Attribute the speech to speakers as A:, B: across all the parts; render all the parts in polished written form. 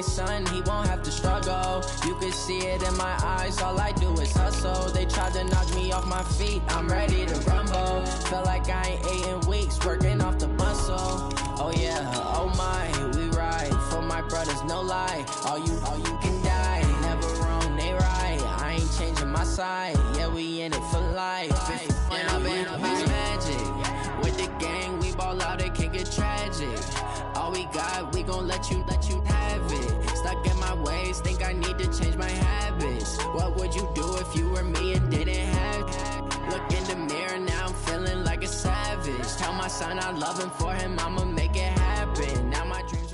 A: my son, he won't have to struggle. You can see it in my eyes, all I do is hustle. They tried to knock me off my feet, I'm ready to rumble. Feel like I ain't ate in weeks, working off the muscle. Oh yeah, oh my, we ride for my brothers, no lie. All you can die, never wrong, they right. I ain't changing my side, yeah, we in it for life. And I've been magic with the gang, we ball out, it can get tragic. All we got, we gon' let you have it. Stuck in my ways, think I need to change my habits. What would you do if you were me and didn't have it? Look in the mirror, now I'm feeling like a savage. Tell my son I love him, for him I'ma make it happen. Now my dreams.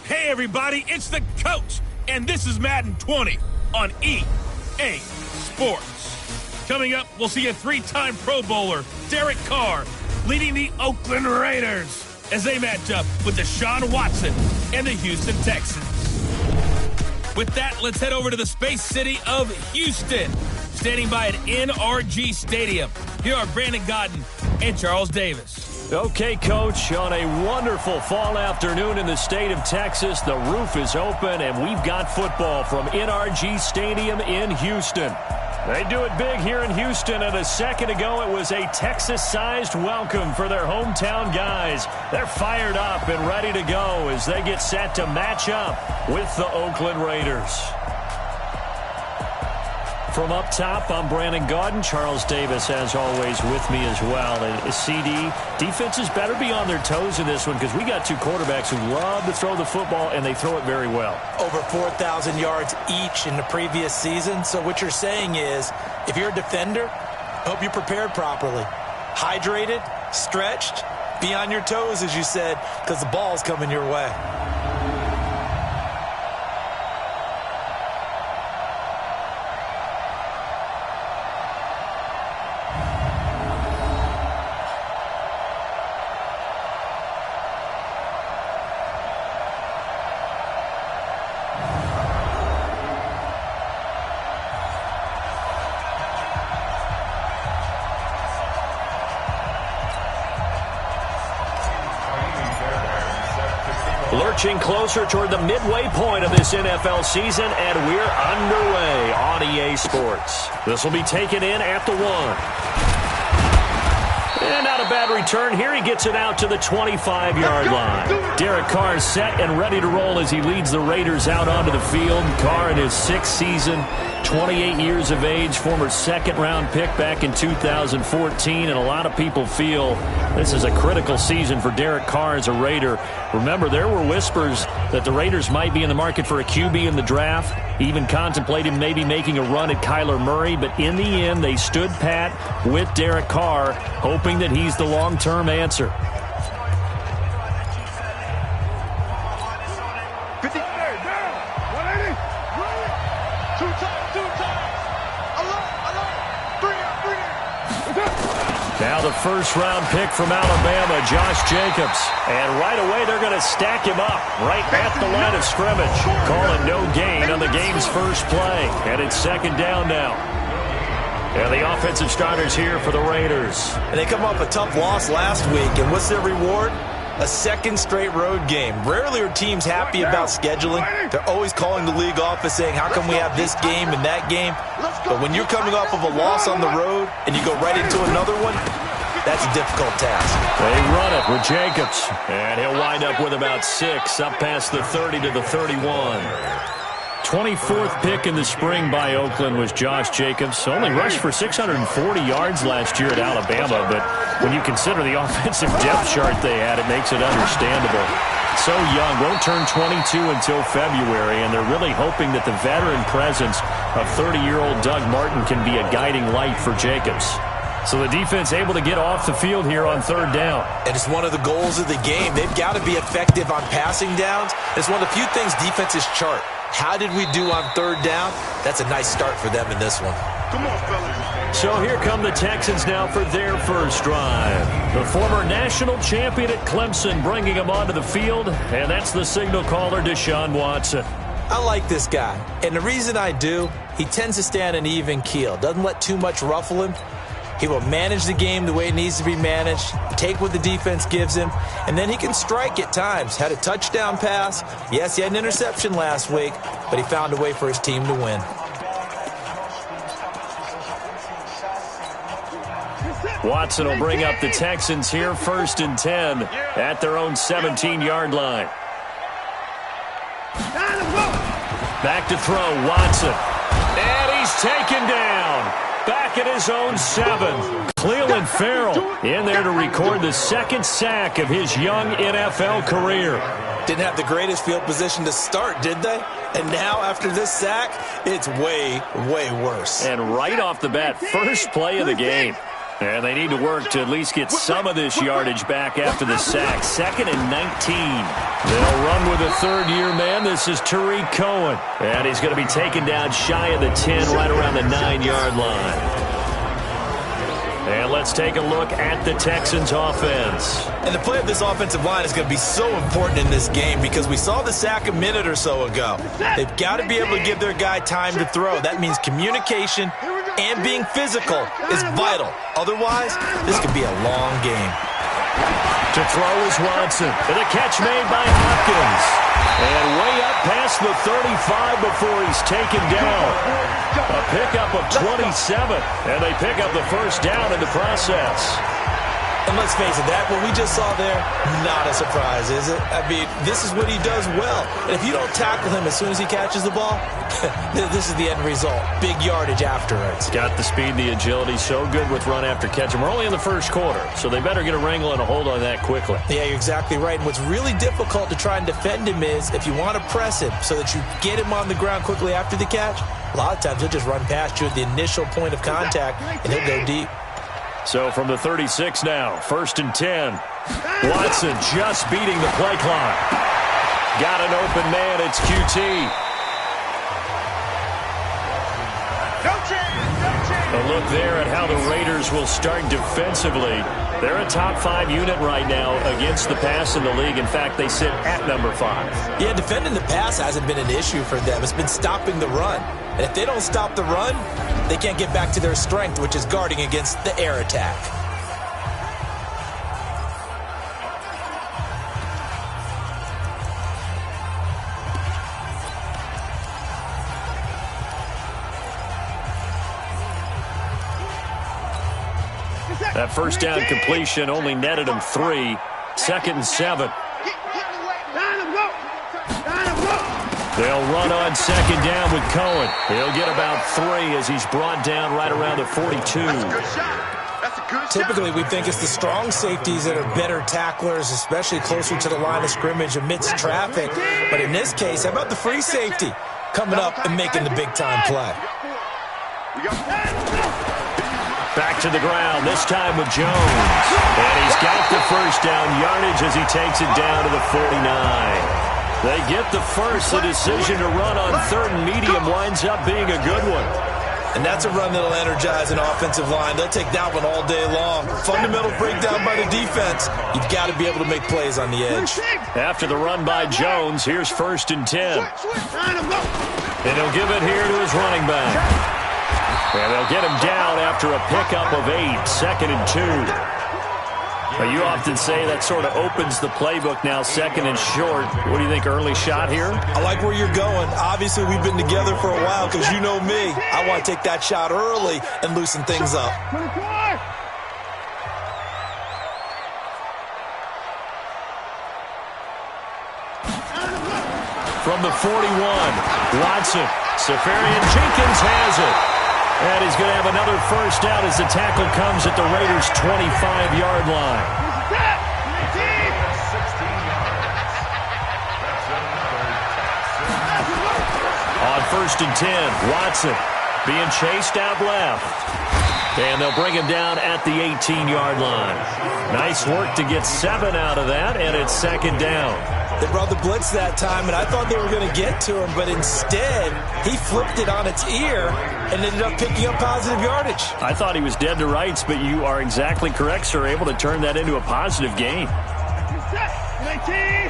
B: Hey everybody, it's the coach, and this is Madden 20 on EA Sports. Coming up, we'll see a 3-time Pro Bowler, Derek Carr, leading the Oakland Raiders as they match up with Deshaun Watson and the Houston Texans. With that, let's head over to the Space City of Houston. Standing by at NRG Stadium, here are Brandon Godden and Charles Davis.
C: Okay, Coach, on a wonderful fall afternoon in the state of Texas, the roof is open, and we've got football from NRG Stadium in Houston. They do it big here in Houston, and a second ago it was a Texas-sized welcome for their hometown guys. They're fired up and ready to go as they get set to match up with the Oakland Raiders. From up top, I'm Brandon Gaudin. Charles Davis, as always, with me as well. And CD, defenses better be on their toes in this one because we got two quarterbacks who love to throw the football, and they throw it very well.
D: Over 4,000 yards each in the previous season. So what you're saying is, if you're a defender, hope you're prepared properly. Hydrated, stretched, be on your toes, as you said, because the ball's coming your way.
C: Lurching closer toward the midway point of this NFL season, and we're underway on EA Sports. This will be taken in at the 1. And not a bad return here. He gets it out to the 25-yard line. Derek Carr is set and ready to roll as he leads the Raiders out onto the field. Carr in his 6th season, 28 years of age, former second-round pick back in 2014, and a lot of people feel this is a critical season for Derek Carr as a Raider. Remember, there were whispers that the Raiders might be in the market for a QB in the draft, even contemplating maybe making a run at Kyler Murray, but in the end, they stood pat with Derek Carr, hoping that he's the long-term answer. Now the first-round pick from Alabama, Josh Jacobs. And right away, they're going to stack him up right at the line of scrimmage. Calling no gain on the game's first play. And it's second down now. And the offensive starters here for the Raiders.
D: And they come off a tough loss last week. And what's their reward? A second straight road game. Rarely are teams happy about scheduling. They're always calling the league office saying, how come we have this game and that game? But when you're coming off of a loss on the road and you go right into another one, that's a difficult task.
C: They run it with Jacobs. And he'll wind up with about 6, up past the 30 to the 31. 24th pick in the spring by Oakland was Josh Jacobs. Only rushed for 640 yards last year at Alabama, but when you consider the offensive depth chart they had, it makes it understandable. So young, won't turn 22 until February, and they're really hoping that the veteran presence of 30-year-old Doug Martin can be a guiding light for Jacobs. So the defense able to get off the field here on third down.
D: And it's one of the goals of the game. They've got to be effective on passing downs. It's one of the few things defenses chart. How did we do on third down? That's a nice start for them in this one.
E: Come on, fellas.
C: So here come the Texans now for their first drive. The former national champion at Clemson bringing him onto the field, and that's the signal caller, Deshaun Watson.
D: I like this guy, and the reason I do, he tends to stay on an even keel. Doesn't let too much ruffle him. He will manage the game the way it needs to be managed, take what the defense gives him, and then he can strike at times. Had a touchdown pass. Yes, he had an interception last week, but he found a way for his team to win.
C: Watson will bring up the Texans here, 1st and 10 at their own 17-yard line. Back to throw, Watson. And he's taken down. Back at his own 7. Cleveland Farrell in there to record the 2nd sack of his young NFL career.
D: Didn't have the greatest field position to start, did they? And now after this sack, it's way, way worse.
C: And right off the bat, first play of the game. And they need to work to at least get some of this yardage back after the sack. 2nd and 19. They'll run with a third-year man. This is Tariq Cohen. And he's going to be taken down shy of the 10, right around the 9-yard line. And let's take a look at the Texans offense.
D: And the play of this offensive line is going to be so important in this game because we saw the sack a minute or so ago. They've got to be able to give their guy time to throw. That means communication and being physical is vital. Otherwise, this could be a long game.
C: To throw is Watson. And a catch made by Hopkins. And way up past the 35 before he's taken down. A pickup of 27. And they pick up the first down in the process.
D: And let's face it, that what we just saw there, not a surprise, is it? I mean, this is what he does well. And if you don't tackle him as soon as he catches the ball, this is the end result. Big yardage afterwards.
C: Got the speed, the agility, so good with run after catch. And we're only in the first quarter, so they better get a wrangle and a hold on that quickly.
D: Yeah, you're exactly right. And what's really difficult to try and defend him is if you want to press him so that you get him on the ground quickly after the catch, a lot of times he'll just run past you at the initial point of contact, and he'll go deep.
C: So from the 36 now, 1st and 10. Watson just beating the play clock. Got an open man, it's QT. A look there at how the Raiders will start defensively. They're a top 5 unit right now against the pass in the league. In fact, they sit at number 5.
D: Yeah, defending the pass hasn't been an issue for them. It's been stopping the run. And if they don't stop the run, they can't get back to their strength, which is guarding against the air attack.
C: That first down completion only netted him 3. 2nd and 7. They'll run on 2nd down with Cohen. He'll get about 3 as he's brought down right around the 42.
D: Typically, we think it's the strong safeties that are better tacklers, especially closer to the line of scrimmage amidst traffic. But in this case, how about the free safety coming up and making the big-time play?
C: Back to the ground, this time with Jones. And he's got the first down yardage as he takes it down to the 49. They get the first. The decision to run on 3rd and medium winds up being a good one.
D: And that's a run that'll energize an offensive line. They'll take that one all day long. Fundamental breakdown by the defense. You've got to be able to make plays on the edge.
C: After the run by Jones, here's 1st and 10. And he'll give it here to his running back. And they'll get him down after a pickup of 8, 2nd and 2. You often say that sort of opens the playbook now, 2nd and short. What do you think, early shot here?
D: I like where you're going. Obviously, we've been together for a while because you know me. I want to take that shot early and loosen things up.
C: From the 41, Watson. Safarian Jenkins has it. And he's going to have another first down as the tackle comes at the Raiders' 25-yard line. On 1st and 10, Watson being chased out left. And they'll bring him down at the 18-yard line. Nice work to get 7 out of that, and it's 2nd down.
D: They brought the blitz that time, and I thought they were going to get to him, but instead, he flipped it on its ear and ended up picking up positive yardage.
C: I thought he was dead to rights, but you are exactly correct, sir, able to turn that into a positive gain.
E: 19.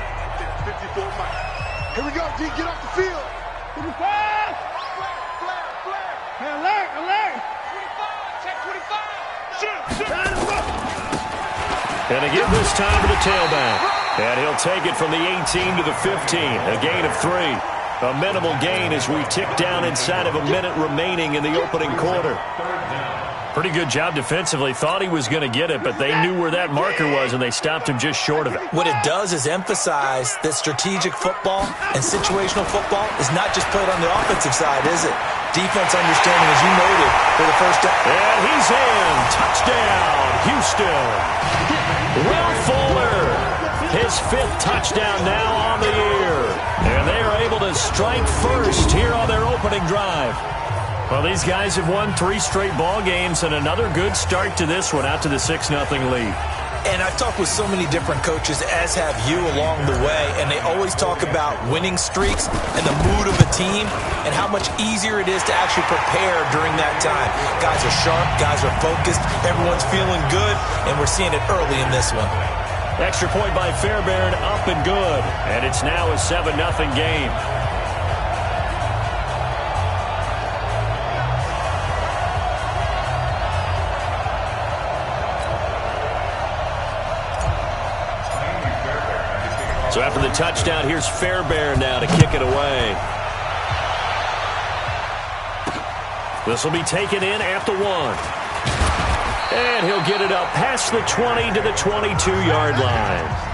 E: 54 Mike. Here we go, D, get off the field. 55. Flare. Hey, alert. 25, check 25.
C: And to give this time to the tailback. And he'll take it from the 18 to the 15. A gain of 3. A minimal gain as we tick down inside of a minute remaining in the opening quarter. Pretty good job defensively. Thought he was going to get it, but they knew where that marker was, and they stopped him just short of it.
D: What it does is emphasize that strategic football and situational football is not just played on the offensive side, is it? Defense understanding, as you noted, for the first time.
C: And he's in. Touchdown, Houston. Will Fuller, his 5th touchdown now on the year. And they are able to strike first here on their opening drive. Well, these guys have won 3 straight ball games and another good start to this one out to the 6-0 lead.
D: And I've talked with so many different coaches, as have you, along the way, and they always talk about winning streaks and the mood of a team and how much easier it is to actually prepare during that time. Guys are sharp, guys are focused, everyone's feeling good, and we're seeing it early in this one.
C: Extra point by Fairbairn, up and good. And it's now a 7-0 game. So after the touchdown, here's Fairbairn now to kick it away. This will be taken in at the 1. And he'll get it up past the 20 to the 22-yard line.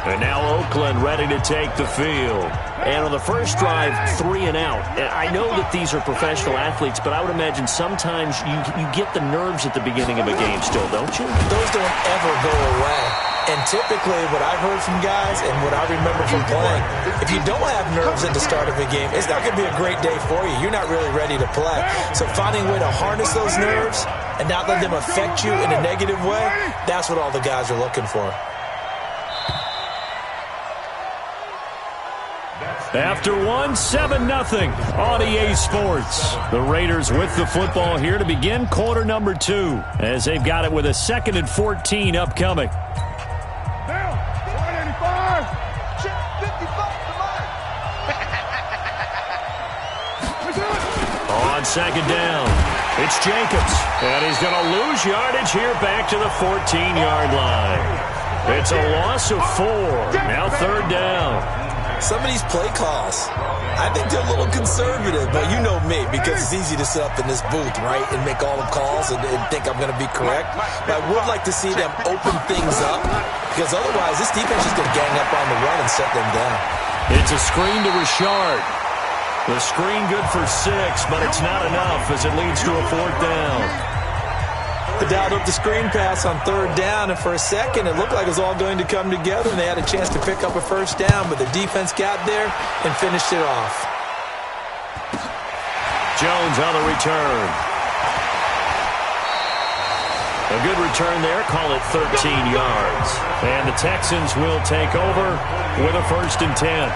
C: And now Oakland ready to take the field. And on the first drive, 3 and out. And I know that these are professional athletes, but I would imagine sometimes you get the nerves at the beginning of a game still, don't you?
D: Those don't ever go away. And typically what I've heard from guys and what I remember from playing, if you don't have nerves at the start of a game, it's not going to be a great day for you. You're not really ready to play. So finding a way to harness those nerves and not let them affect you in a negative way, that's what all the guys are looking for.
C: After 7-0 on EA Sports. The Raiders with the football here to begin quarter number 2 as they've got it with a 2nd and 14 upcoming. On 2nd down, it's Jacobs. And he's going to lose yardage here back to the 14-yard line. It's a loss of 4. Now 3rd down.
D: Some of these play calls, I think they're a little conservative, but you know me, because it's easy to sit up in this booth, right, and make all the calls and think I'm going to be correct. But I would like to see them open things up, because otherwise this defense is going to gang up on the run and set them down.
C: It's a screen to Richard. The screen good for 6, but it's not enough as it leads to a 4th down.
D: They dialed up the screen pass on 3rd down, and for a second it looked like it was all going to come together, and they had a chance to pick up a 1st down, but the defense got there and finished it off.
C: Jones on the return. A good return there, call it 13 yards. And the Texans will take over with a 1st and 10.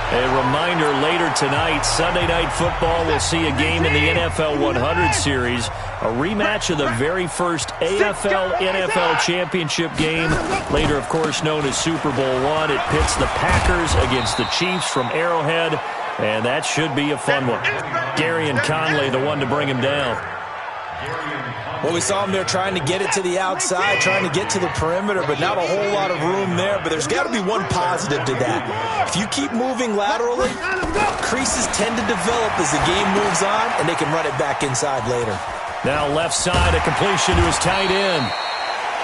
C: A reminder later tonight, Sunday Night Football will see a game in the NFL 100 series, a rematch of the very first AFL-NFL championship game, later, of course, known as Super Bowl I. It pits the Packers against the Chiefs from Arrowhead, and that should be a fun one. Gary and Conley, the one to bring him down.
D: Well, we saw him there trying to get it to the outside, trying to get to the perimeter, but not a whole lot of room there. But there's got to be one positive to that. If you keep moving laterally, creases tend to develop as the game moves on, and they can run it back inside later.
C: Now left side, a completion to his tight end.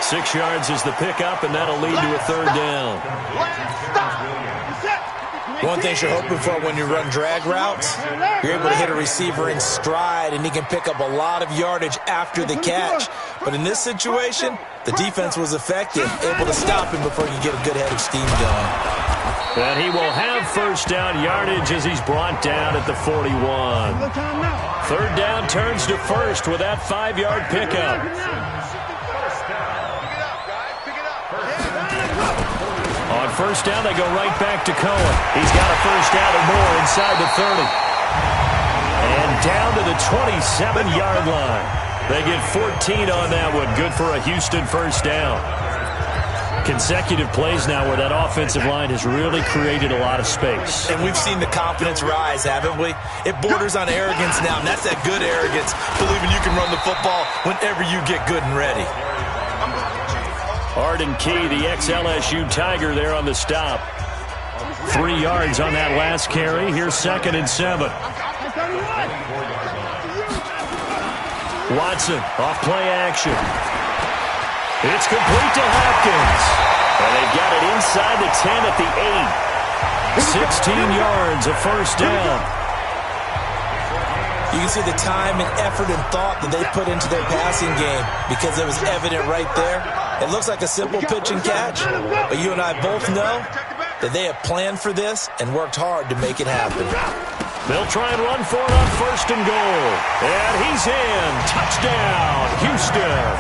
C: 6 yards is the pickup, and that'll lead to a 3rd down.
D: One thing you're hoping for when you run drag routes, you're able to hit a receiver in stride, and he can pick up a lot of yardage after the catch. But in this situation, the defense was effective, able to stop him before you get a good head of steam going.
C: And he will have 1st down yardage as he's brought down at the 41. 3rd down turns to 1st with that 5-yard pickup. On 1st down, they go right back to Cohen. He's got a 1st down or more inside the 30. And down to the 27-yard line. They get 14 on that one. Good for a Houston 1st down. Consecutive plays now where that offensive line has really created a lot of space.
D: And we've seen the confidence rise, haven't we? It borders on arrogance now, and that's that good arrogance, believing you can run the football whenever you get good and ready.
C: Arden Key, the ex-LSU Tiger, there on the stop. 3 yards on that last carry. Here's 2nd and 7. Watson, off play action. It's complete to Hopkins. And they've got it inside the 10 at the 8. 16 yards, a first down.
D: You can see the time and effort and thought that they put into their passing game because it was evident right there. It looks like a simple pitch and catch, but you and I both know that they have planned for this and worked hard to make it happen.
C: They'll try and run for it on 1st and goal. And he's in. Touchdown, Houston.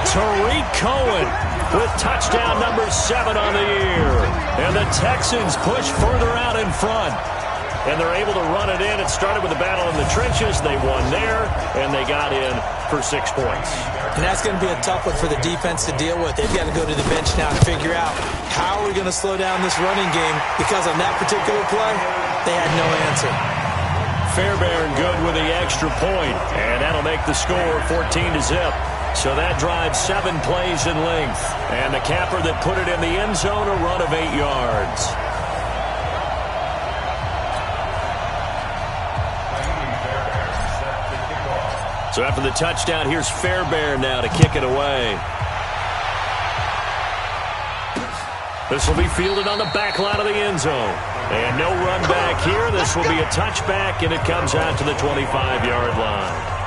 C: Tariq Cohen with touchdown number 7 on the year. And the Texans push further out in front. And they're able to run it in. It started with a battle in the trenches. They won there, and they got in for 6 points.
D: And that's going to be a tough one for the defense to deal with. They've got to go to the bench now and figure out how are we going to slow down this running game, because on that particular play, they had no answer.
C: Fairbairn good with the extra point, and that'll make the score 14-0. So that drives 7 plays in length. And the capper that put it in the end zone, a run of 8 yards. So after the touchdown, here's Fairbairn now to kick it away. This will be fielded on the back line of the end zone. And no run back here. This will be a touchback, and it comes out to the 25-yard line.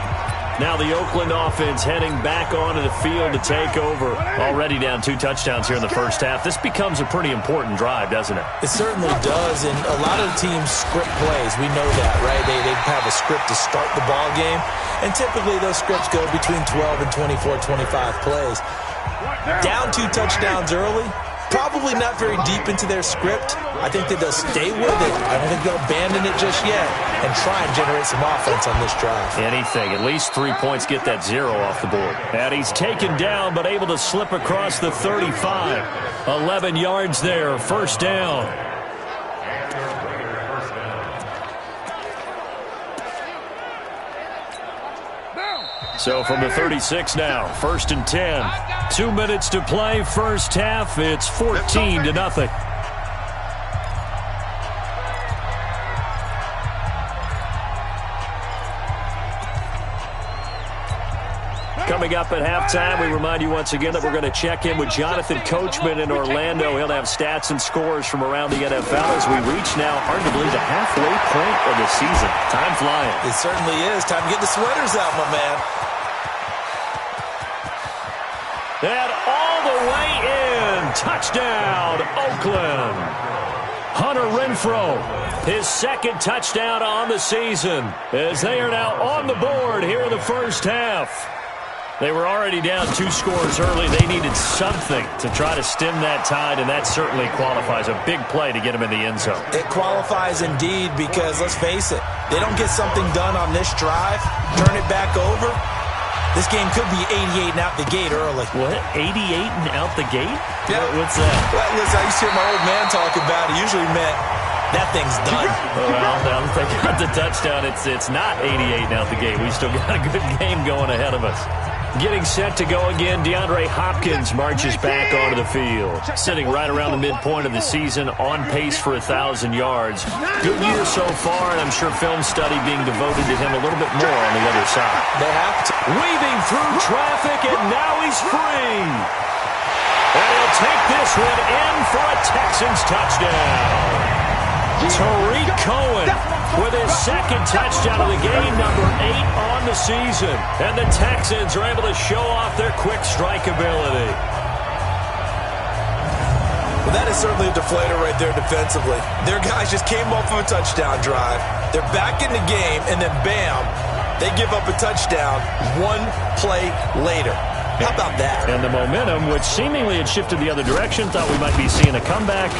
C: Now the Oakland offense heading back onto the field to take over. Already down 2 touchdowns here in the first half. This becomes a pretty important drive, doesn't it?
D: It certainly does, and a lot of the teams script plays. We know that, right? They have a script to start the ball game, and typically those scripts go between 12 and 24, 25 plays. Down 2 touchdowns early, probably not very deep into their script. I think that they'll stay with it. I don't think they'll abandon it just yet and try and generate some offense on this drive.
C: Anything. At least 3 points, get that 0 off the board. And he's taken down but able to slip across the 35. 11 yards there. First down. So from the 36 now, 1st and 10. 2 minutes to play, first half. It's 14-0. Coming up at halftime, we remind you once again that we're going to check in with Jonathan Coachman in Orlando. He'll have stats and scores from around the NFL as we reach now, arguably, the halfway point of the season. Time flying.
D: It certainly is. Time to get the sweaters out, my man.
C: And all the way in. Touchdown, Oakland. Hunter Renfrow, his 2nd touchdown on the season, as they are now on the board here in the first half. They were already down 2 scores early. They needed something to try to stem that tide, and that certainly qualifies. A big play to get them in the end zone.
D: It qualifies indeed because, let's face it, they don't get something done on this drive, turn it back over, this game could be 88 and out the gate early.
C: What? 88 and out the gate?
D: Yeah.
C: What's that?
D: Well, listen, I used to hear my old man talk about it. Usually meant that thing's done.
C: Well, now if they got the touchdown, it's not 88 and out the gate. We still got a good game going ahead of us. Getting set to go again, DeAndre Hopkins marches back onto the field. Sitting right around the midpoint of the season, on pace for 1,000 yards. Good year so far, and I'm sure film study being devoted to him a little bit more on the other side.
D: They have to.
C: Weaving through traffic, and now he's free. And he'll take this one in for a Texans touchdown. Tariq Cohen with his 2nd touchdown of the game, number 8 on the season. And the Texans are able to show off their quick strike ability.
D: Well, that is certainly a deflator right there defensively. Their guys just came off of a touchdown drive. They're back in the game, and then bam, they give up a touchdown 1 play later. How about that?
C: And the momentum, which seemingly had shifted the other direction, thought we might be seeing a comeback.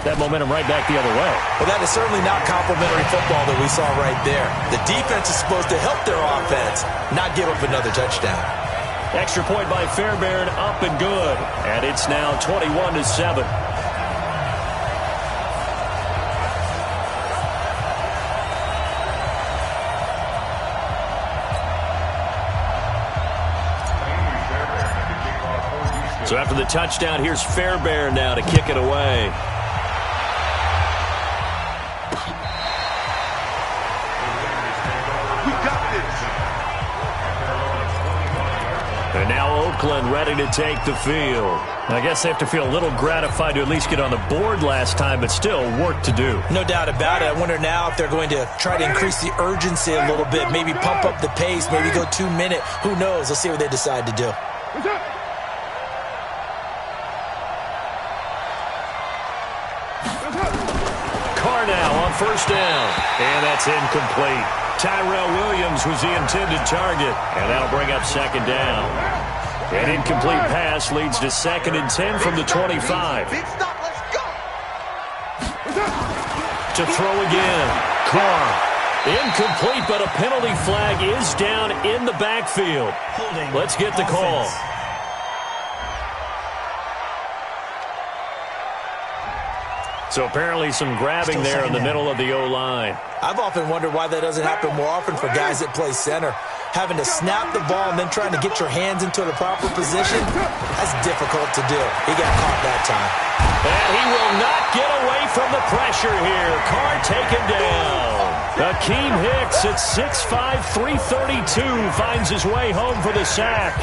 C: That momentum right back the other way.
D: Well, that is certainly not complimentary football that we saw right there. The defense is supposed to help their offense, not give up another touchdown.
C: Extra point by Fairbairn, up and good. And it's now 21-7. So after the touchdown, here's Fairbairn now to kick it away.
E: We got this.
C: And now Oakland ready to take the field. I guess they have to feel a little gratified to at least get on the board last time, but still work to do.
D: No doubt about it. I wonder now if they're going to try to increase the urgency a little bit, maybe pump up the pace, maybe go 2 minute. Who knows? Let's see what they decide to do.
C: Carr now on first down. And that's incomplete. Tyrell Williams was the intended target. And that'll bring up second down. An incomplete pass leads to 2nd and 10 from the 25.
E: Big stop, let's go.
C: To throw again. Carr. Incomplete, but a penalty flag is down in the backfield. Let's get the call. So apparently some grabbing there in the middle of the O-line.
D: I've often wondered why that doesn't happen more often for guys that play center. Having to snap the ball and then trying to get your hands into the proper position, that's difficult to do. He got caught that time.
C: And he will not get away from the pressure here. Carr taken down. Akeem Hicks at 6'5", 332 finds his way home for the sack.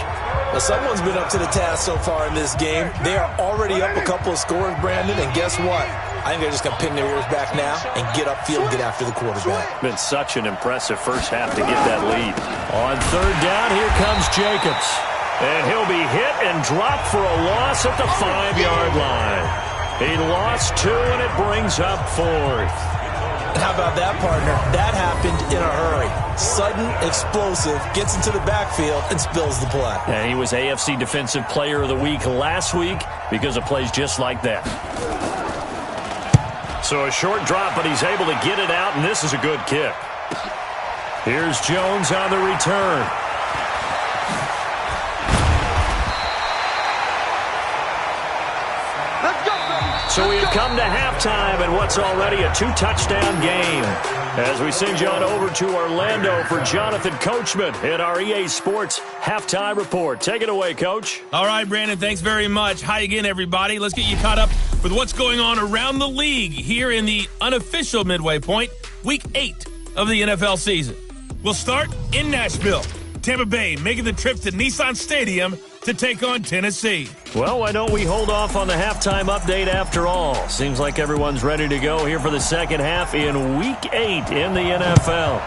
D: Well, someone's been up to the task so far in this game. They are already up a couple of scores, Brandon, and guess what? I think they're just going to pin their ears back now and get upfield and get after the quarterback.
C: Been such an impressive first half to get that lead. On third down, here comes Jacobs. And he'll be hit and dropped for a loss at the 5-yard line. He lost 2, and it brings up 4th.
D: How about that, partner? That happened in a hurry. Sudden, explosive, gets into the backfield, and spills the play.
C: And he was AFC Defensive Player of the Week last week because of plays just like that. So a short drop, but he's able to get it out, and this is a good kick. Here's Jones on the return. So we have come to halftime in what's already a 2-touchdown game. As we send you on over to Orlando for Jonathan Coachman in our EA Sports Halftime Report. Take it away, Coach.
B: All right, Brandon, thanks very much. Hi again, everybody. Let's get you caught up with what's going on around the league here in the unofficial midway point, Week 8 of the NFL season. We'll start in Nashville. Tampa Bay making the trip to Nissan Stadium to take on Tennessee.
C: Well, why don't we hold off on the halftime update after all? Seems like everyone's ready to go here for the second half in Week 8 in the NFL.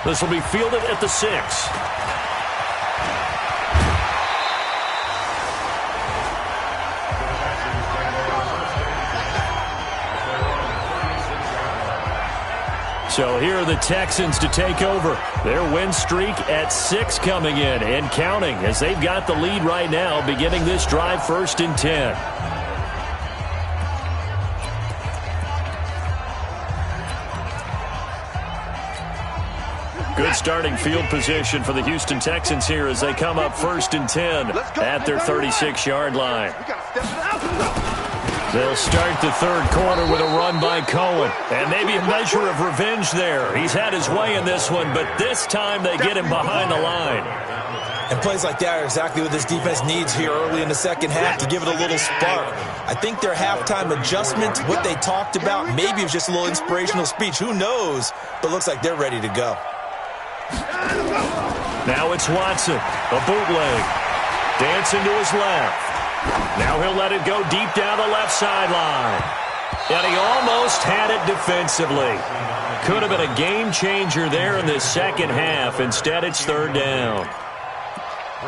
C: This will be fielded at the 6. So here are the Texans to take over. Their win streak at 6 coming in and counting as they've got the lead right now beginning this drive 1st and 10. Good starting field position for the Houston Texans here as they come up 1st and 10 at their 36-yard line. They'll start the third quarter with a run by Cohen. And maybe a measure of revenge there. He's had his way in this one, but this time they get him behind the line.
D: And plays like that are exactly what this defense needs here early in the second half to give it a little spark. I think their halftime adjustment, what they talked about, maybe it was just a little inspirational speech. Who knows? But looks like they're ready to go.
C: Now it's Watson, a bootleg. Dancing to his left. Now he'll let it go deep down the left sideline. And he almost had it defensively. Could have been a game changer there in this second half. Instead, it's third down.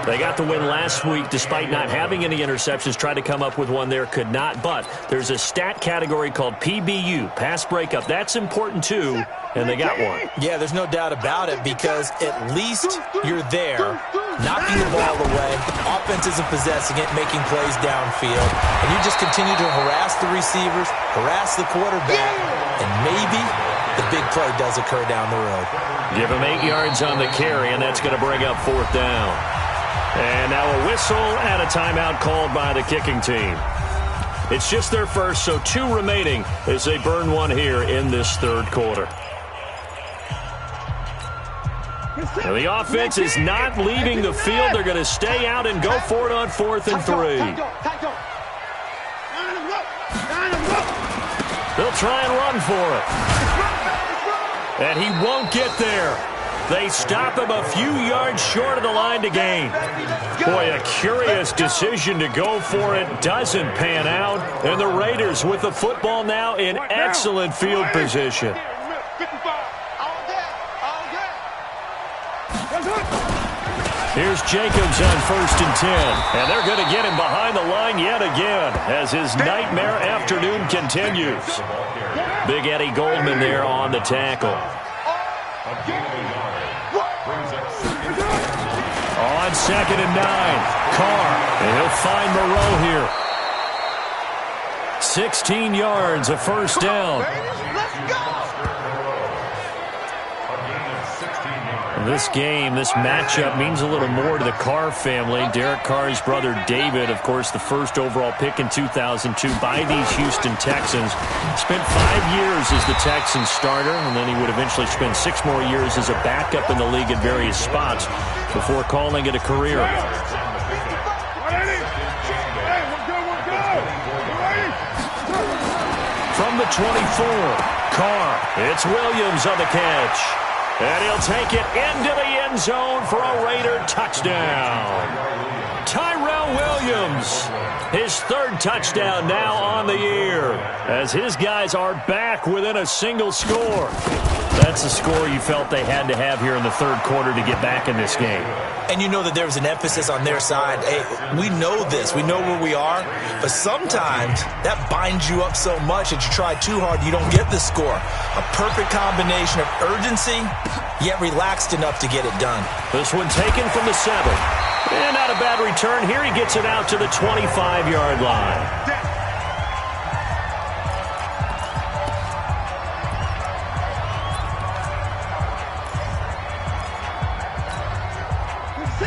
C: They got the win last week despite not having any interceptions. Tried to come up with one there, could not. But there's a stat category called PBU, pass breakup. That's important too, and they got one.
D: Yeah, there's no doubt about it because at least you're there, knocking the ball away. Offense isn't possessing it, making plays downfield. And you just continue to harass the receivers, harass the quarterback, and maybe the big play does occur down the road.
C: Give him 8 yards on the carry, and that's going to bring up 4th down. And now a whistle and a timeout called by the kicking team. It's just their first, so 2 remaining as they burn one here in this 3rd quarter. Now the offense is not leaving the field. They're going to stay out and go for it on 4th and 3. They'll try and run for it. And he won't get there. They stop him a few yards short of the line to gain. Boy, a curious decision to go for it. Doesn't pan out. And the Raiders with the football now in excellent field position. Here's Jacobs on 1st and 10. And they're going to get him behind the line yet again as his nightmare afternoon continues. Big Eddie Goldman there on the tackle. On 2nd and 9, Carr. And he'll find Moreau here. 16 yards, a 1st down. This game, this matchup means a little more to the Carr family. Derek Carr's brother David, of course, the first overall pick in 2002 by these Houston Texans. Spent 5 years as the Texans starter, and then he would eventually spend 6 more years as a backup in the league at various spots before calling it a career. From the 24, Carr. It's Williams on the catch. And he'll take it into the end zone for a Raider touchdown. Tyrell Williams, his 3rd touchdown now on the year, as his guys are back within a single score. That's the score you felt they had to have here in the 3rd quarter to get back in this game.
D: And you know that there was an emphasis on their side. Hey, we know this. We know where we are. But sometimes that binds you up so much that you try too hard, you don't get the score. A perfect combination of urgency, yet relaxed enough to get it done.
C: This one taken from the 7. And not a bad return. Here he gets it out to the 25-yard line.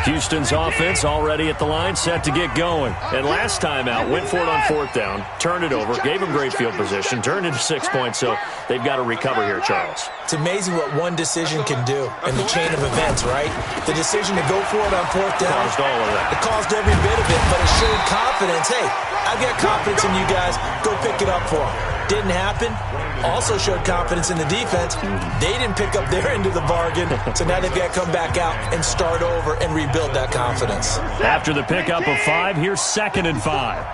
C: Houston's offense already at the line, set to get going. And last time out, went for it on 4th down, turned it over, gave him great field position, turned into 6 points, so they've got to recover here, Charles.
D: It's amazing what one decision can do in the chain of events, right? The decision to go for it on 4th down.
C: Caused all of that.
D: It caused every bit of it, but it showed confidence. Hey, I've got confidence in you guys. Go pick it up for them. Didn't happen. Also showed confidence in the defense. They didn't pick up their end of the bargain, so now they've got to come back out and start over and rebuild that confidence.
C: After the pickup of 5, here's 2nd and 5.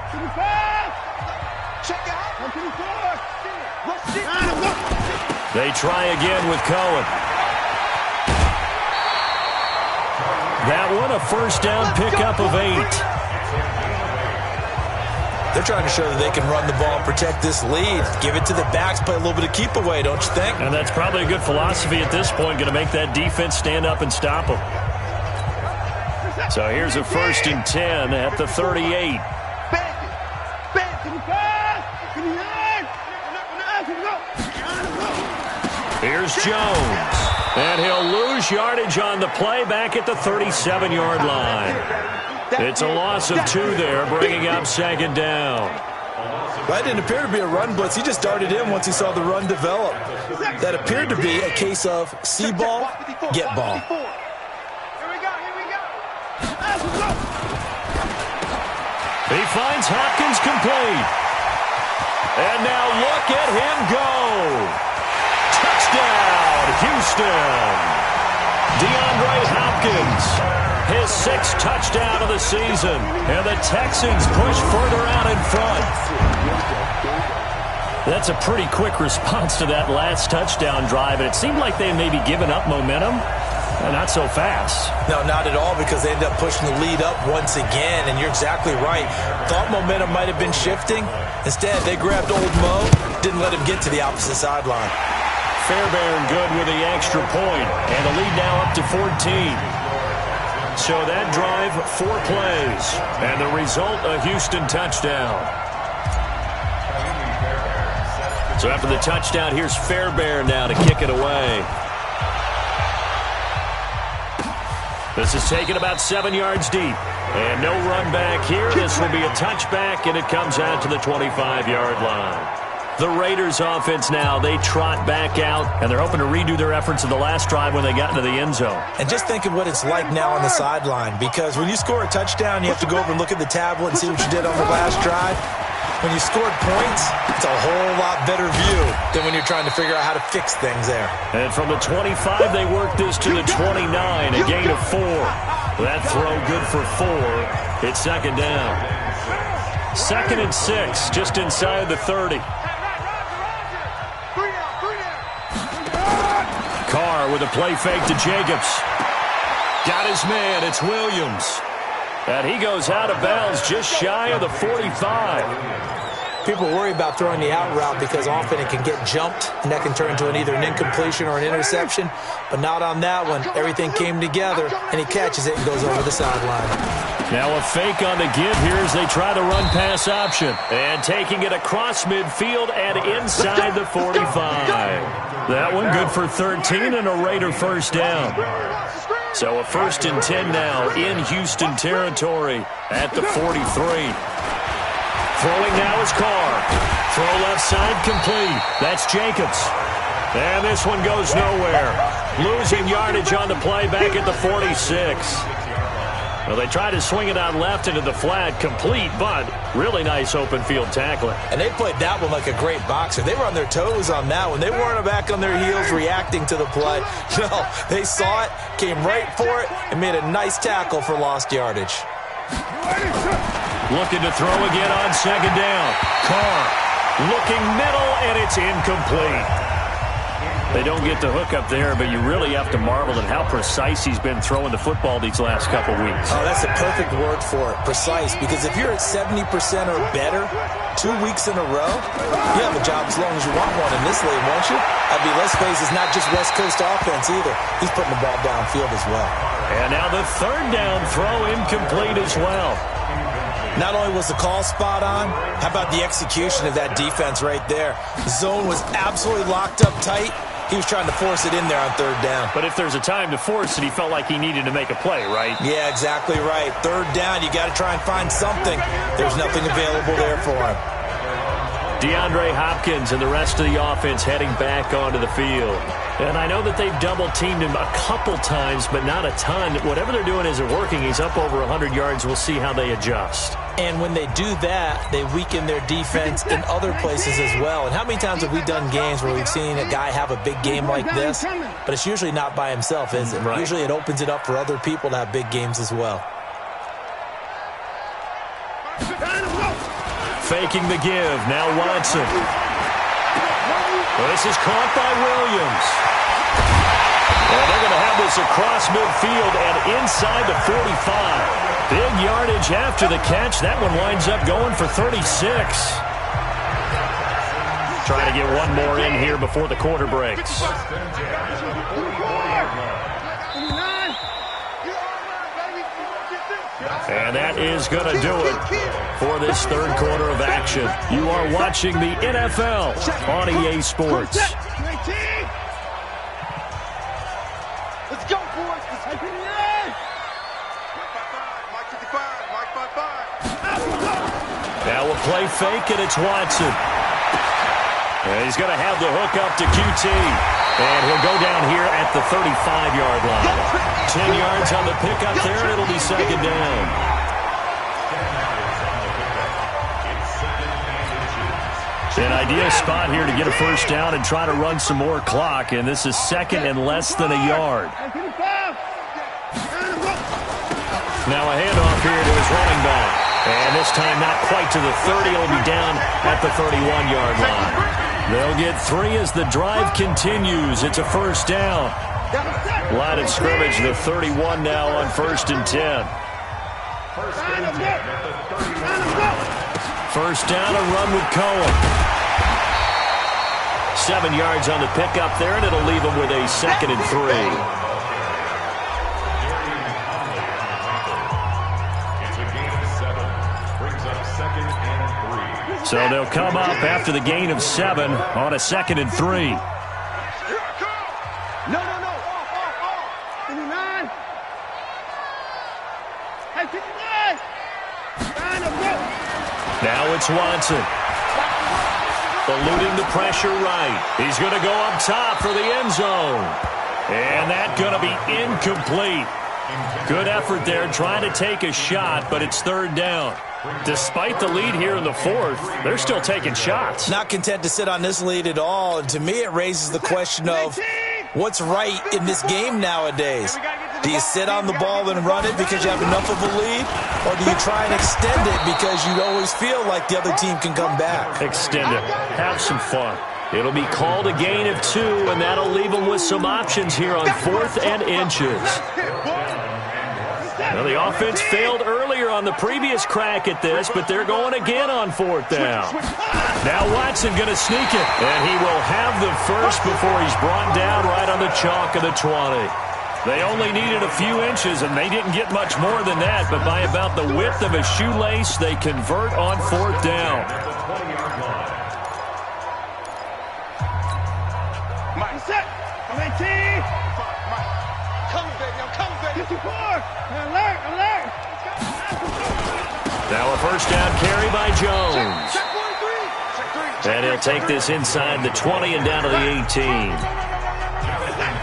C: They try again with Cohen. That one, a 1st down pickup of 8.
D: They're trying to show that they can run the ball and protect this lead. Give it to the backs, play a little bit of keep away, don't you think?
C: And that's probably a good philosophy at this point, going to make that defense stand up and stop them. So here's a 1st and 10 at the 38. Here's Jones. And he'll lose yardage on the play back at the 37-yard line. It's a loss of 2 there, bringing up 2nd down.
D: That didn't appear to be a run blitz. He just darted in once he saw the run develop. That appeared to be a case of see ball, get ball.
C: He finds Hopkins complete. And now look at him go. Touchdown, Houston. DeAndre Hopkins, his 6th touchdown of the season. And the Texans push further out in front. That's a pretty quick response to that last touchdown drive. And it seemed like they may be giving up momentum. Not so fast.
D: No, not at all, because they ended up pushing the lead up once again, and you're exactly right. Thought momentum might have been shifting. Instead, they grabbed old Mo, didn't let him get to the opposite sideline.
C: Fairbairn good with the extra point, and the lead now up to 14. So that drive, 4 plays, and the result, a Houston touchdown. So after the touchdown, here's Fairbairn now to kick it away. This is taken about 7 yards deep. And no run back here. This will be a touchback, and it comes out to the 25-yard line. The Raiders offense now, they trot back out, and they're hoping to redo their efforts in the last drive when they got into the end zone.
D: And just think of what it's like now on the sideline, because when you score a touchdown, you have to go over and look at the tablet and see what you did on the last drive. When you scored points, it's a whole lot better view than when you're trying to figure out how to fix things there.
C: And from the 25, they work this to the 29, a gain of 4. That throw good for 4. It's second down. 2nd and 6, just inside the 30. Carr with a play fake to Jacobs. Got his man. It's Williams. And he goes out of bounds just shy of the 45.
D: People worry about throwing the out route because often it can get jumped, and that can turn into either an incompletion or an interception. But not on that one. Everything came together, and he catches it and goes over the sideline.
C: Now a fake on the give here as they try the run-pass option. And taking it across midfield and inside the 45. That one good for 13 and a Raider first down. So a 1st and 10 now in Houston territory at the 43. Throwing now is Carr. Throw left side complete. That's Jacobs. And this one goes nowhere. Losing yardage on the play back at the 46. Well, they tried to swing it out left into the flat, complete, but really nice open field tackling.
D: And they played that one like a great boxer. They were on their toes on that one. They weren't back on their heels reacting to the play. No, they saw it, came right for it, and made a nice tackle for lost yardage.
C: Looking to throw again on second down. Carr looking middle, and it's incomplete. They don't get the hook up there, but you really have to marvel at how precise he's been throwing the football these last couple weeks.
D: Oh, that's a perfect word for it, precise, because if you're at 70% or better 2 weeks in a row, you have a job as long as you want one in this league, won't you? I mean, let's face it, it's not just West Coast offense either. He's putting the ball downfield as well.
C: And now the third down throw incomplete as well.
D: Not only was the call spot on, how about the execution of that defense right there? The zone was absolutely locked up tight. He was trying to force it in there on third down.
C: But if there's a time to force it, he felt like he needed to make a play, right?
D: Yeah, exactly right. Third down, you got to try and find something. There's nothing available there for him.
C: DeAndre Hopkins and the rest of the offense heading back onto the field. And I know that they've double-teamed him a couple times, but not a ton. Whatever they're doing isn't working. He's up over 100 yards. We'll see how they adjust.
D: And when they do that, they weaken their defense in other places as well. And how many times have we done games where we've seen a guy have a big game like this? But it's usually not by himself, is it?
C: Right.
D: Usually it opens it up for other people to have big games as well.
C: Faking the give. Now Watson. Well, this is caught by Williams. Well, they're going to have this across midfield and inside the 45. Big yardage after the catch. That one winds up going for 36. Trying to get one more in here before the quarter breaks. And that is going to do it for this third quarter of action. You are watching the NFL on EA Sports.
E: Let's go, boys.
C: Now a play fake, and it's Watson. And he's going to have the hook up to QT. And he'll go down here at the 35-yard line. 10 yards on the pickup there, and it'll be second down. An ideal spot here to get a first down and try to run some more clock, and this is second and less than a yard. Now a handoff here to his running back. And this time not quite to the 30. It'll be down at the 31-yard line. They'll get 3 as the drive continues. It's a first down. Line of scrimmage, the 31 now on 1st and 10. First down, a run with Cohen. 7 yards on the pickup there, and it'll leave him with a 2nd and 3.
F: It's a gain of 7. Brings up
C: So they'll come up after the gain of 7 on a 2nd and 3.
E: No. 59. Hey, 59.
C: Now it's Watson. Eluding the pressure right. He's going to go up top for the end zone. And that's going to be incomplete. Good effort there trying to take a shot, but it's 3rd down. Despite the lead here in the 4th, they're still taking shots.
D: Not content to sit on this lead at all. And to me, it raises the question of what's right in this game nowadays. Do you sit on the ball and run it because you have enough of a lead? Or do you try and extend it because you always feel like the other team can come back?
C: Extend it. Have some fun. It'll be called a gain of 2, and that'll leave them with some options here on 4th and inches. Now, the offense failed earlier on the previous crack at this, but they're going again on 4th down. Now Watson going to sneak it, and he will have the first before he's brought down right on the chalk of the 20. They only needed a few inches, and they didn't get much more than that, but by about the width of a shoelace, they convert on 4th down.
E: Mike, set. 18. Come, baby. I'm coming, baby. 54. Alert.
C: Now a first down carry by Jones. And he'll take this inside the 20 and down to the 18.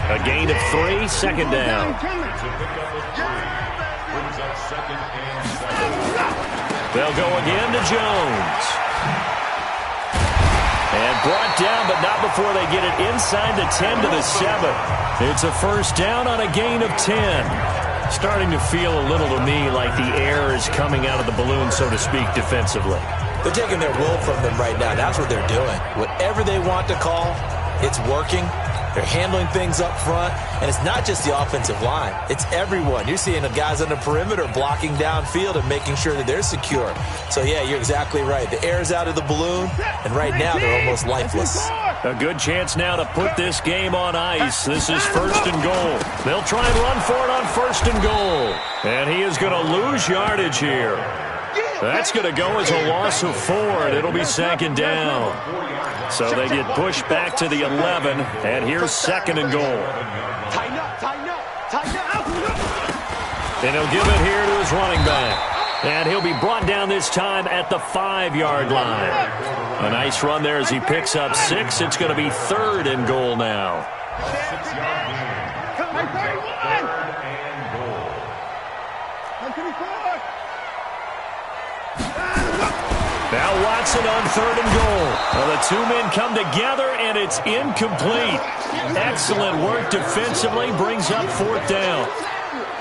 C: A gain of 3, 2nd down. They'll go again to Jones. And brought down, but not before they get it inside the 10 to the 7. It's a first down on a gain of 10. Starting to feel a little to me like the air is coming out of the balloon, so to speak, defensively.
D: They're taking their will from them right now. That's what they're doing. Whatever they want to call, it's working. They're handling things up front, and it's not just the offensive line. It's everyone. You're seeing the guys on the perimeter blocking downfield and making sure that they're secure. So, yeah, you're exactly right. The air's out of the balloon, and right now they're almost lifeless.
C: A good chance now to put this game on ice. This is 1st and goal. They'll try and run for it on 1st and goal. And he is going to lose yardage here. That's going to go as a loss of 4, and it'll be 2nd down. So they get pushed back to the 11, and here's 2nd and goal.
E: Tighten up.
C: And he'll give it here to his running back. And he'll be brought down this time at the 5-yard line. A nice run there as he picks up 6. It's going to be 3rd and goal now. Now Watson on 3rd and goal. Well, the 2 men come together, and it's incomplete. Excellent work defensively, brings up 4th down.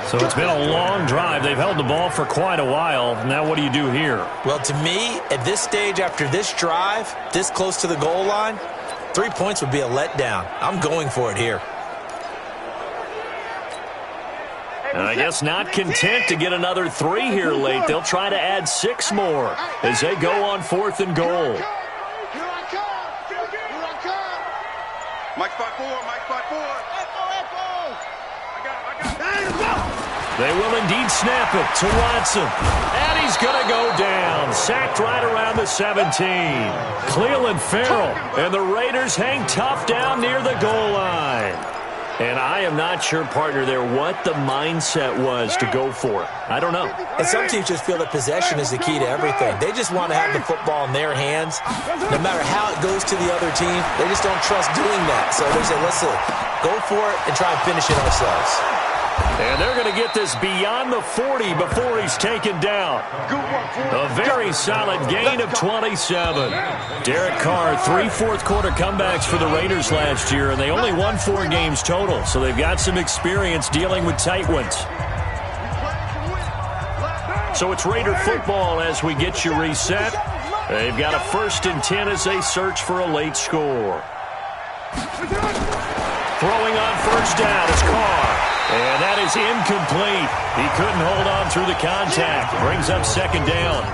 C: So it's been a long drive. They've held the ball for quite a while. Now what do you do here?
D: Well, to me, at this stage, after this drive, this close to the goal line, 3 points would be a letdown. I'm going for it here.
C: And I guess not content to get another 3 here late. They'll try to add 6 more as they go on 4th and goal.
E: Here I come. Mike spot 4.
C: They will indeed snap it to Watson. And he's going to go down. Sacked right around the 17. Cleveland Farrell. And the Raiders hang tough down near the goal line. And I am not sure, partner, there what the mindset was to go for it. I don't know.
D: And some teams just feel that possession is the key to everything. They just want to have the football in their hands. No matter how it goes to the other team, they just don't trust doing that. So they say, listen, go for it and try and finish it ourselves.
C: And they're going to get this beyond the 40 before he's taken down. A very solid gain of 27. Derek Carr, 3 fourth-quarter comebacks for the Raiders last year, and they only won 4 games total, so they've got some experience dealing with tight ones. So it's Raider football as we get you reset. They've got a 1st and 10 as they search for a late score. Throwing on 1st down is Carr. And that is incomplete. He couldn't hold on through the contact. Brings up 2nd down.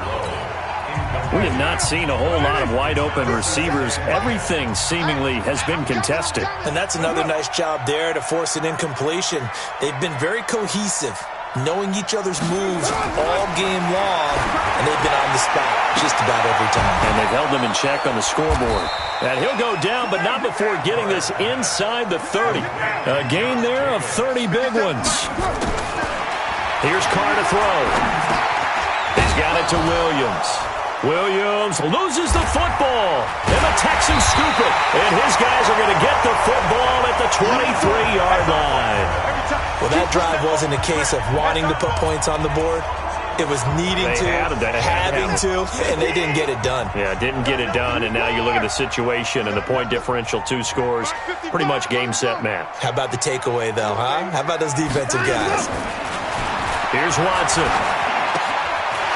C: We have not seen a whole lot of wide-open receivers. Everything seemingly has been contested.
D: And that's another nice job there to force an incompletion. They've been very cohesive, knowing each other's moves all game long, and they've been on the spot just about every time.
C: And they've held them in check on the scoreboard. And he'll go down, but not before getting this inside the 30. A gain there of 30 big ones. Here's Carr to throw. He's got it to Williams. Williams loses the football, and the Texans scoop it. And his guys are going to get the football at the 23-yard line.
D: Well, that drive wasn't a case of wanting to put points on the board. It was needing having to, and they didn't get it done.
C: Yeah, didn't get it done, and now you look at the situation and the point differential, 2 scores, pretty much game, set, match.
D: How about the takeaway, though, huh? How about those defensive guys?
C: Here's Watson.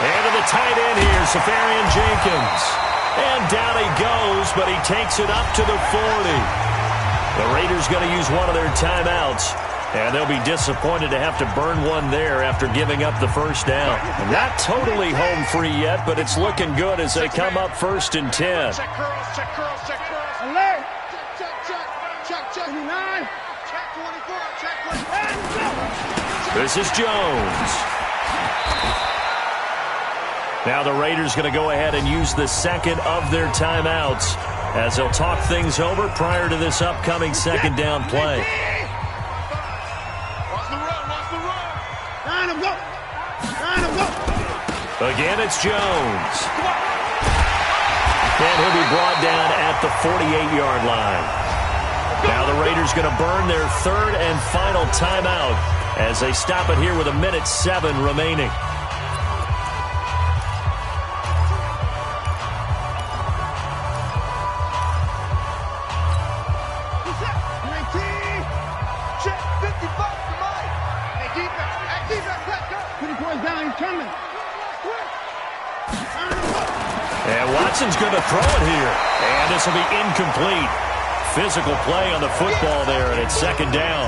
C: And to the tight end here, Safarian Jenkins. And down he goes, but he takes it up to the 40. The Raiders going to use one of their timeouts. And they'll be disappointed to have to burn one there after giving up the first down. Not totally home free yet, but it's looking good as they come up 1st and 10.
E: Check curls, check curls, check curls. Alert! Check, check, check, check, check. 29. Check 24, check 25.
C: This is Jones. Now the Raiders going to go ahead and use the second of their timeouts as they'll talk things over prior to this upcoming second down play. Again, it's Jones. And he'll be brought down at the 48-yard line. Now the Raiders going to burn their 3rd and final timeout as they stop it here with 1:07 remaining. And Watson's going to throw it here. And this will be incomplete. Physical play on the football there, and it's 2nd down.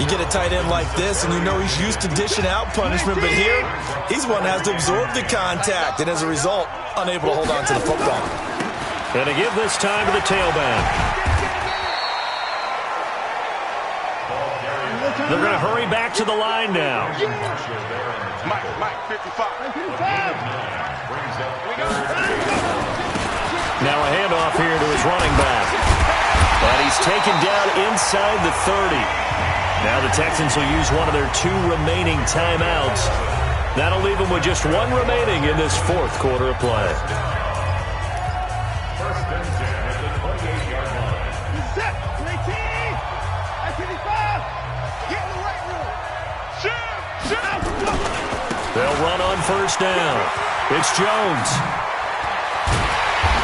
D: You get a tight end like this, and you know he's used to dishing out punishment, but here, he's one that has to absorb the contact, and as a result, unable to hold on to the football.
C: And to give this time to the tailback. They're going to hurry back to the line now.
E: Mike, 55.
C: Now a handoff here to his running back. And he's taken down inside the 30. Now the Texans will use one of their 2 remaining timeouts. That'll leave them with just 1 remaining in this 4th quarter of play.
E: First and 10 at the 28-yard line. Set, 19, 55. Get in the right room. Shoot.
C: They'll run on 1st down. It's Jones.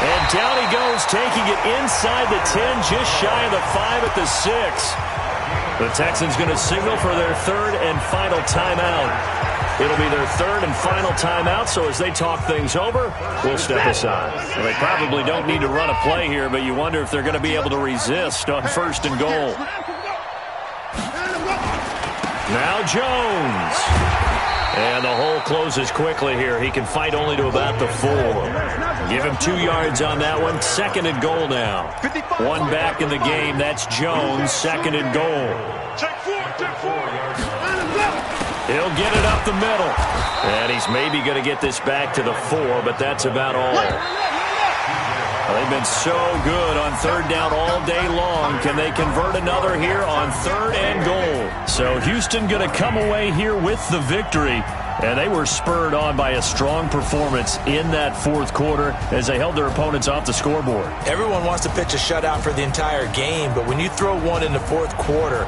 C: And down he goes, taking it inside the 10, just shy of the 5 at the 6. The Texans going to signal for their 3rd and final timeout. It'll be their 3rd and final timeout, so as they talk things over, we'll step aside. Well, they probably don't need to run a play here, but you wonder if they're going to be able to resist on 1st and goal. Now Jones. And the hole closes quickly here. He can fight only to about the 4. Give him 2 yards on that one. 2nd and goal now. 1 back in the game. That's Jones. 2nd and goal.
E: Check 4, check 4.
C: He'll get it up the middle. And he's maybe going to get this back to the 4, but that's about all. They've been so good on 3rd down all day long. Can they convert another here on 3rd and goal? So Houston going to come away here with the victory. And they were spurred on by a strong performance in that 4th quarter as they held their opponents off the scoreboard.
D: Everyone wants to pitch a shutout for the entire game, but when you throw one in the 4th quarter,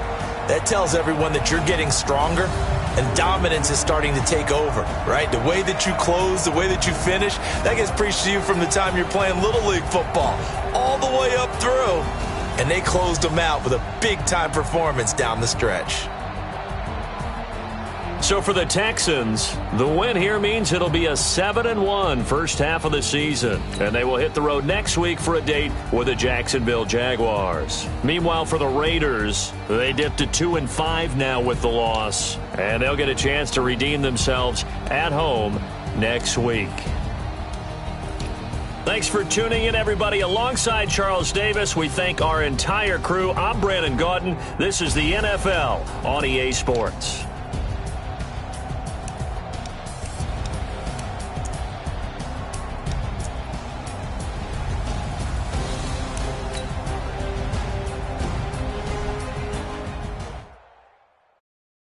D: that tells everyone that you're getting stronger and dominance is starting to take over, right? The way that you close, the way that you finish, that gets preached to you from the time you're playing Little League football all the way up through. And they closed them out with a big-time performance down the stretch.
C: So for the Texans, the win here means it'll be a 7-1 first half of the season. And they will hit the road next week for a date with the Jacksonville Jaguars. Meanwhile, for the Raiders, they dipped to 2-5 now with the loss. And they'll get a chance to redeem themselves at home next week. Thanks for tuning in, everybody. Alongside Charles Davis, we thank our entire crew. I'm Brandon Gaudin. This is the NFL on EA Sports.